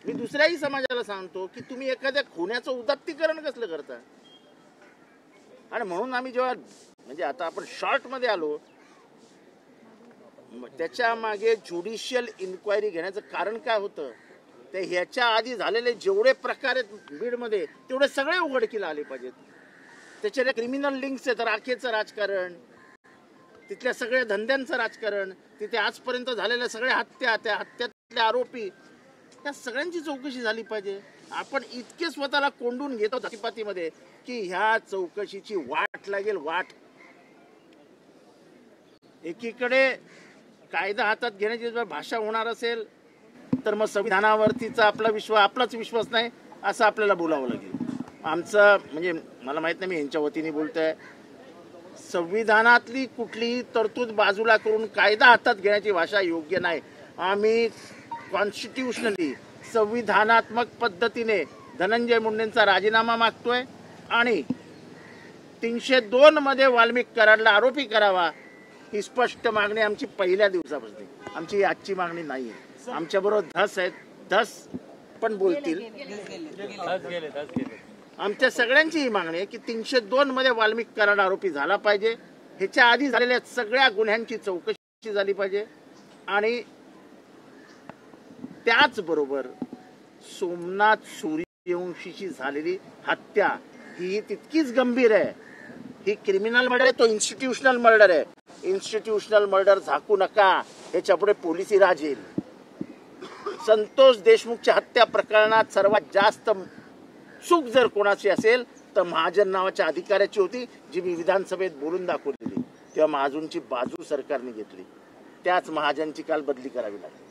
मी दुसऱ्याही समाजाला सांगतो की तुम्ही एखाद्या खुन्याचं उदात्तीकरण कसलं करता. आणि म्हणून आम्ही जेव्हा म्हणजे आता आपण शॉर्ट मध्ये आलो, त्याच्या मागे ज्युडिशियल इन्क्वायरी घेण्याचं कारण काय होतं, ते ह्याच्या आधी झालेले जेवढे प्रकार आहेत बीडमध्ये तेवढे सगळे उघडकीला आले पाहिजेत. त्याच्यात क्रिमिनल लिंक्स आहेत, राखेचं राजकारण, तिथल्या सगळ्या धंद्यांचं राजकारण, तिथे आजपर्यंत झालेल्या सगळ्या हत्या, त्या हत्यातले आरोपी, त्या सगळ्यांची चौकशी झाली पाहिजे. आपण इतके स्वतःला कोंडून घेतो जातीपातीमध्ये की ह्या चौकशीची वाट लागेल, वाट. एकीकडे कायदा हातात घेण्याची जर भाषा होणार असेल तर मग संविधानावरतीचा आपलाच विश्वास नाही असं आपल्याला बोलावं लागेल. आमचं म्हणजे मला माहित नाही मी यांच्या वतीने बोलतोय, संविधानातली कुठलीही तरतूद बाजूला करून कायदा हातात घेण्याची भाषा योग्य नाही. आम्ही कॉन्स्टिट्यूशनली संविधानात्मक पद्धतीने धनंजय मुंडेंचा राजीनामा मागतोय आणि 302 मध्ये वाल्मिक कराडला आरोपी करावा ही स्पष्ट मागणी आमची पहिल्या दिवसापासून. आमची आजची मागणी नाहीये. आमच्या बरोबर धस आहेत, धस पण बोलतील. आमच्या सगळ्यांची ही मागणी आहे की 302 मध्ये वाल्मिक कराड आरोपी झाला पाहिजे. ह्याच्या आधी झालेल्या सगळ्या गुन्ह्यांची चौकशी झाली पाहिजे. आणि त्याचबरोबर सोमनाथ सूर्यवंशीची झालेली हत्या ही तितकीच गंभीर आहे. ही क्रिमिनल मर्डर आहे, तो इन्स्टिट्यूशनल मर्डर आहे. इन्स्टिट्यूशनल मर्डर झाकू नका, ह्याच्या पुढे पोलिसी राज येईल. संतोष देशमुखच्या हत्या प्रकरणात सर्वात जास्त चूक जर कोणाची असेल तर महाजन नावाच्या अधिकाऱ्याची होती, जी मी विधानसभेत बोलून दाखवलेली. तेव्हा महाजनची बाजू सरकारने घेतली. त्याच महाजनची काल बदली करावी लागली.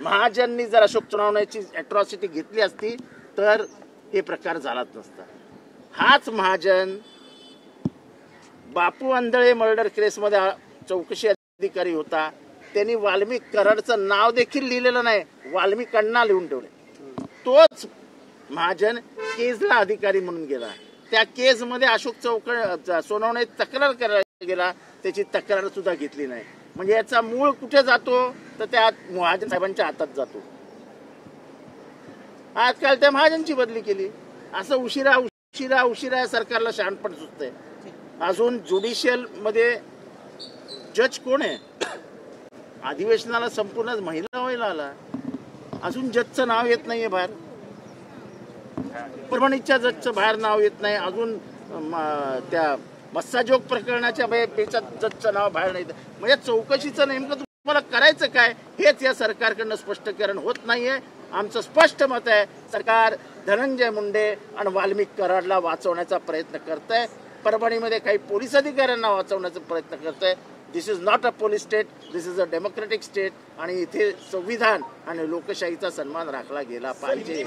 महाजननी जर अशोक चव्हाणांची अॅट्रॉसिटी घेतली असती तर हे प्रकार झालाच नसता. हाच महाजन बापू आंधळे मर्डर केसमध्ये चौकशी अधिकारी होता. त्यांनी वाल्मिक कराडचं नाव देखील लिहिलेलं नाही, वाल्मिक अण्णा लिहून ठेवले. तोच महाजन केजला अधिकारी म्हणून गेला. त्या केजमध्ये अशोक सोनवणे तक्रार करायला गेला, त्याची तक्रार सुद्धा घेतली नाही. म्हणजे याचा मूळ कुठे जातो तर त्या महाजन साहेबांच्या हातात जातो. आजकाल त्या महाजनची बदली केली. असं उशिरा उशिरा उशिरा सरकारला शहाणपण सुचतंय. अजून ज्युडिशियल मध्ये जज कोण आहे? अधिवेशनाला संपूर्ण महिला व्हायला आला, अजून जजचं नाव येत नाहीये बाहेर. परभणीच्या जजचं बाहेर नाव येत नाही अजून. त्या मस्साजोग प्रकरणाच्या जजचं नाव बाहेर नाही. म्हणजे चौकशीचं नेमकं तुम्हाला करायचं काय हेच या सरकारकडनं स्पष्टीकरण होत नाहीये. आमचं स्पष्ट मत आहे, सरकार धनंजय मुंडे आणि वाल्मिक कराडला वाचवण्याचा प्रयत्न करतंय. परभणीमध्ये काही पोलीस अधिकाऱ्यांना वाचवण्याचा प्रयत्न करतंय. This is not a police state, this is a democratic state. आणि इथे संविधान आणि लोकशाहीचा सन्मान राखला गेला पाहिजे.